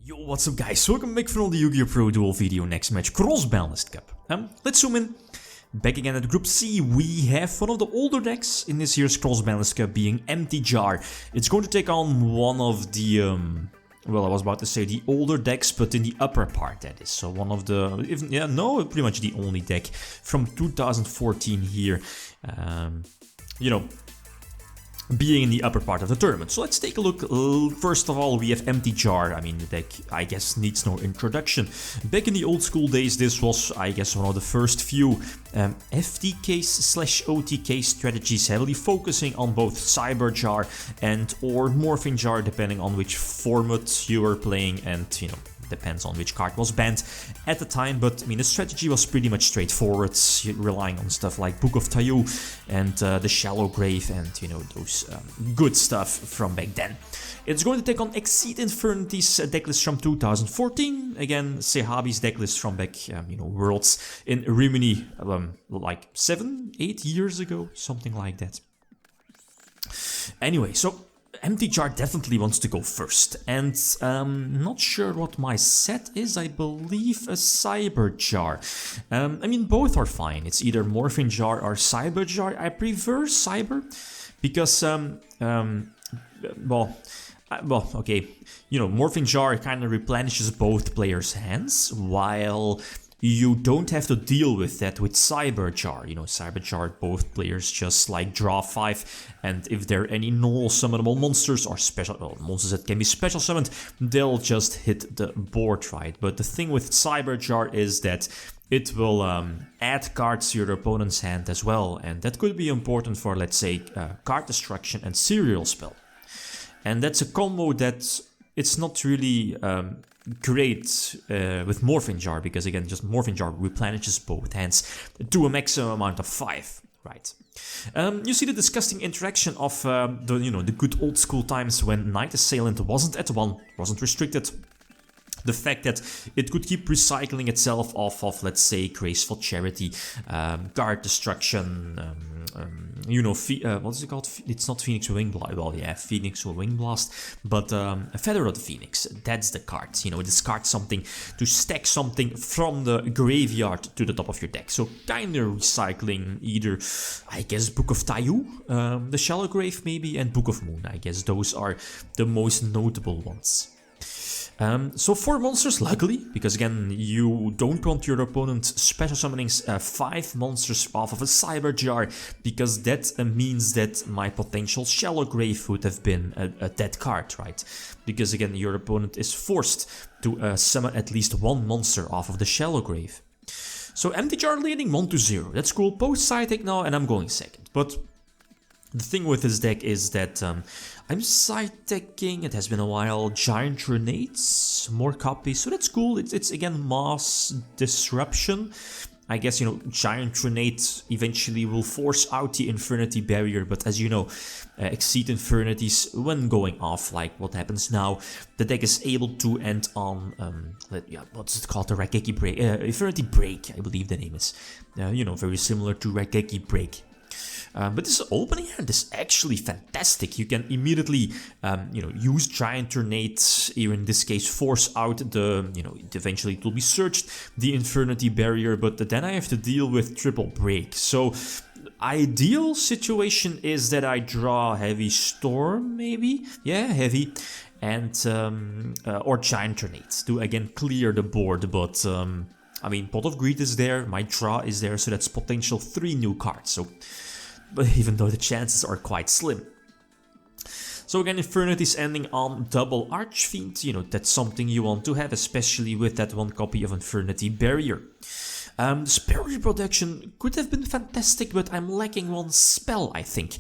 Yo, what's up guys, welcome back from the Yugioh Pro Duel video next match, Cross-Banlist Cup. Let's zoom in. Back again at Group C, we have one of the older decks in this year's Cross-Banlist Cup being Empty Jar. It's going to take on one of the, well, I was about to say the older decks, but in the upper part that is. So one of the, pretty much the only deck from 2014 here, you know, being in the upper part of the tournament. So let's take a look. First of all, we have Empty Jar. I mean, the deck, I guess, needs no introduction. Back in the old school days, this was, I guess, one of the first few FTK/OTK strategies, heavily focusing on both Cyber Jar and or Morphing Jar, depending on which format you were playing and, you know, depends on which card was banned at the time, but I mean the strategy was pretty much straightforward, relying on stuff like Book of Tayu and the Shallow Grave and, you know, those good stuff from back then. It's going to take on Exceed Infernity's decklist from 2014, again Sehabi's decklist from back, you know, Worlds in Rimini, like 7-8 years ago, something like that. Anyway, so Empty Jar definitely wants to go first, and not sure what my set is. I believe a Cyber Jar. I mean, both are fine. It's either Morphing Jar or Cyber Jar. I prefer Cyber because, well, okay, you know, Morphing Jar kind of replenishes both players' hands, while you don't have to deal with that with Cyber Jar. You know, Cyber Jar, both players just like draw 5, and if there are any null summonable monsters or special monsters that can be special summoned, they'll just hit the board, right? But the thing with Cyber Jar is that it will add cards to your opponent's hand as well, and that could be important for, let's say, card destruction and serial spell. And that's a combo that it's not really great with Morphing Jar, because again, just Morphing Jar replenishes both hands to a maximum amount of 5, right? You see the disgusting interaction of the good old school times when Night Assailant wasn't at 1, wasn't restricted. The fact that it could keep recycling itself off of, let's say, Graceful Charity, Guard Destruction, you know, what is it called? It's not Phoenix Wing Blast. Well, yeah, Phoenix Wing Blast, but Feather of the Phoenix. That's the card. You know, discard something to stack something from the graveyard to the top of your deck. So kind of recycling either, I guess, Book of Tayu, the Shallow Grave maybe, and Book of Moon. I guess those are the most notable ones. So 4 monsters, luckily, because again, you don't want your opponent special summoning 5 monsters off of a Cyber Jar, because that means that my potential Shallow Grave would have been a dead card, right? Because again, your opponent is forced to summon at least 1 monster off of the Shallow Grave. So Empty Jar leading 1-0, that's cool. Post side deck now, and I'm going second. But the thing with this deck is that I'm side decking, it has been a while, Giant Grenades, more copies, so that's cool. It's again mass disruption. I guess, you know, Giant Grenade eventually will force out the Infernity barrier, but as you know, Exceed Infernities, when going off, like what happens now, the deck is able to end on, what's it called, the Raigeki Break, Infernity Break, I believe the name is. You know, very similar to Raigeki Break. But this opening hand is actually fantastic. You can immediately, you know, use Giant Grenade, or in this case, force out the, you know, eventually it will be searched, the Infernity barrier, but then I have to deal with Triple Break. So, ideal situation is that I draw Heavy Storm, maybe? Yeah, Heavy. And, or Giant Grenade to, again, clear the board, but, I mean, Pot of Greed is there, my draw is there, so that's potential 3 new cards, so, but even though the chances are quite slim. So again, Infernity's ending on double Archfiend, you know, that's something you want to have, especially with that 1 copy of Infernity Barrier. Spell reproduction could have been fantastic, but I'm lacking 1 spell, I think.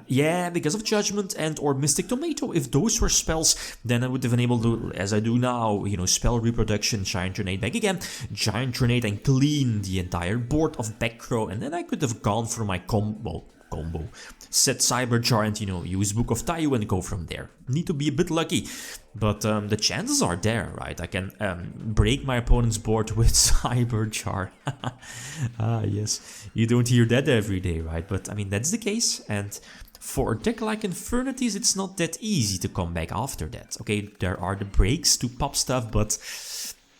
Yeah, because of Judgment and or Mystic Tomato. If those were spells, then I would have been able to, as I do now, you know, spell reproduction, Giant Grenade back again, Giant Grenade and clean the entire board of back row, and then I could have gone for my combo. Set Cyber Jar and, you know, use Book of Tayu and go from there. Need to be a bit lucky, but the chances are there, right? I can break my opponent's board with Cyber Jar. Ah, yes, you don't hear that every day, right? But I mean, that's the case, and For a deck like Infernities, it's not that easy to come back after that. Okay, there are the breaks to pop stuff, but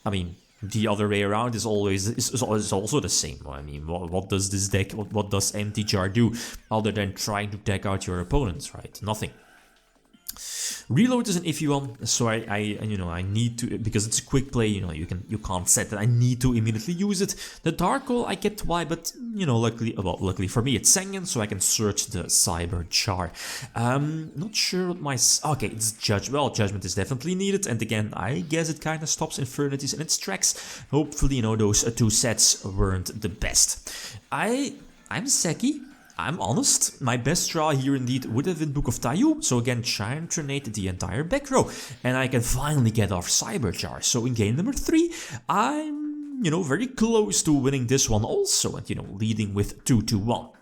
I mean, the other way around is also the same. I mean, what does this deck, what does Empty Jar do other than trying to deck out your opponents, right? Nothing. Reload is an iffy one, so I need to, because it's a quick play, you can't set it. I need to immediately use it. The Dark Hole, I get why, but luckily for me it's Sengen, so I can search the Cyber Jar. Not sure what my okay, it's Judge. Well, Judgment is definitely needed, and again, I guess it kind of stops Infirnities in its tracks. Hopefully, those two sets weren't the best. I'm Seki. I'm honest, my best draw here indeed would have been Book of Tayu, so again Giant Trinate the entire back row, and I can finally get off Cyber Jar. So in game number 3, I'm, very close to winning this one also, and leading with 2-1.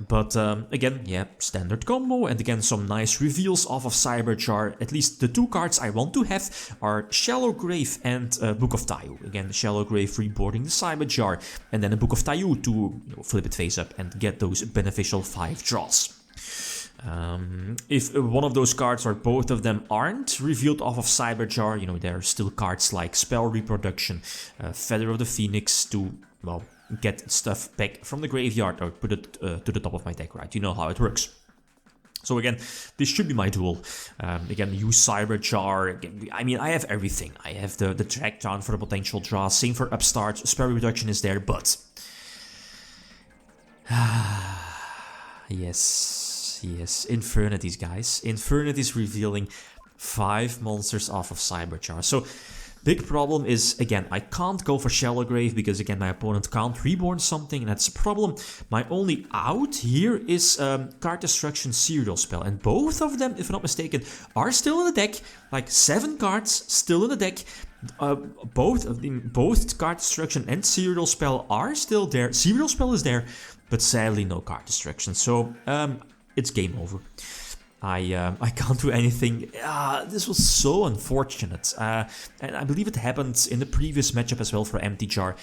But again, yeah, standard combo, and again some nice reveals off of Cyber Jar. At least the 2 cards I want to have are Shallow Grave and Book of Tayu. Again, Shallow Grave reboarding the Cyber Jar, and then a Book of Tayu to flip it face up and get those beneficial 5 draws. If one of those cards or both of them aren't revealed off of Cyber Jar, there are still cards like Spell Reproduction, Feather of the Phoenix to, well, get stuff back from the graveyard or put it to the top of my deck, right? You know how it works. So again, this should be my duel. Again, use Cyber Jar. I mean, I have everything. I have the track down for the potential draw. Same for Upstart. Spell Reduction is there, but... yes. Infernities, guys. Infernities revealing 5 monsters off of Cyber Jar. So... big problem is, again, I can't go for Shallow Grave because, again, my opponent can't reborn something, and that's a problem. My only out here is Card Destruction Serial Spell, and both of them, if I'm not mistaken, are still in the deck. Like 7 cards still in the deck. Both Card Destruction and Serial Spell are still there. Serial Spell is there, but sadly no Card Destruction, so it's game over. I can't do anything. This was so unfortunate. And I believe it happened in the previous matchup as well for Empty Jar.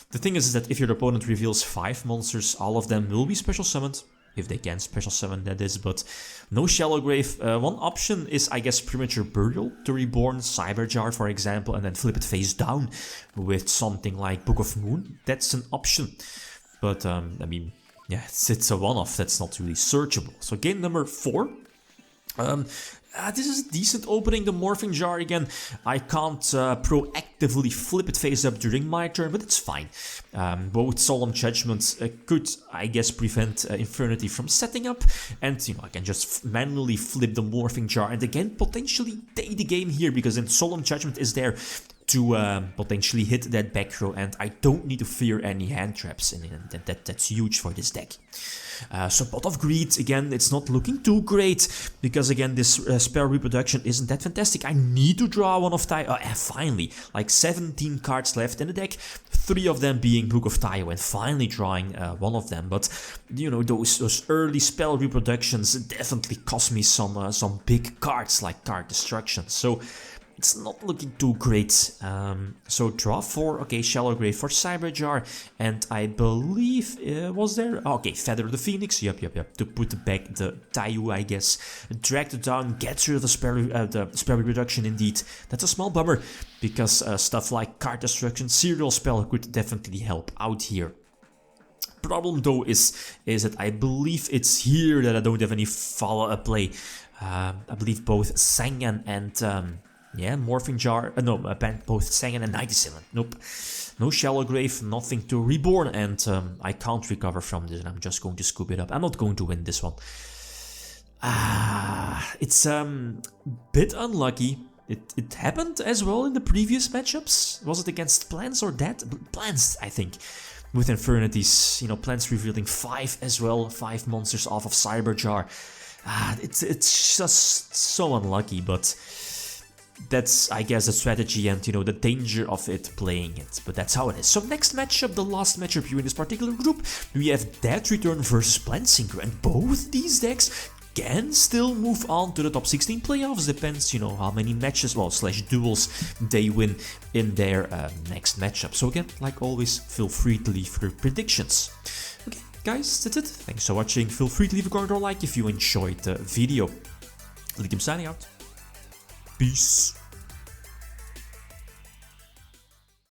The thing is that if your opponent reveals 5 monsters, all of them will be special summoned. If they can special summon, that is, but no Shallow Grave. One option is, I guess, Premature Burial to reborn Cyber Jar, for example, and then flip it face down with something like Book of Moon. That's an option. But, I mean, yeah, it's a one-off. That's not really searchable. So game number 4. This is a decent opening, the Morphing Jar again. I can't proactively flip it face up during my turn, but it's fine. Both Solemn Judgments could, I guess, prevent Infernity from setting up, and I can just manually flip the Morphing Jar and again potentially take the game here, because then Solemn Judgment is there to potentially hit that back row, and I don't need to fear any hand traps, and that's huge for this deck. So Pot of Greed, again, it's not looking too great, because again, this Spell Reproduction isn't that fantastic. I need to draw one of Tayu, finally, like 17 cards left in the deck, 3 of them being Book of Tayu, and finally drawing one of them. But, those early Spell Reproductions definitely cost me some big cards, like Card Destruction, so... it's not looking too great. So draw 4, okay, Shallow Grave for Cyber Jar, and I believe, was there? Okay, Feather of the Phoenix, yep, to put back the Tayu, I guess. Drag it down, get rid of the spell reduction indeed. That's a small bummer, because stuff like Card Destruction, Serial Spell could definitely help out here. Problem though is that I believe it's here that I don't have any follow-up play. I believe both Sengen and... yeah, Morphing Jar, both Sengen and 97. Nope. No Shallow Grave, nothing to reborn, and I can't recover from this, and I'm just going to scoop it up. I'm not going to win this one. It's bit unlucky. It happened as well in the previous matchups. Was it against Plants or that? Plants, I think. With Infernities, Plants revealing 5 as well, 5 monsters off of Cyber Jar. It's just so unlucky, but... that's, I guess, the strategy and, the danger of it playing it. But that's how it is. So next matchup, the last matchup here in this particular group, we have Dead Return versus Planesynchro. And both these decks can still move on to the top 16 playoffs. Depends, how many matches, / duels they win in their next matchup. So again, like always, feel free to leave your predictions. Okay, guys, that's it. Thanks for watching. Feel free to leave a comment or like if you enjoyed the video. Liam signing out. Peace.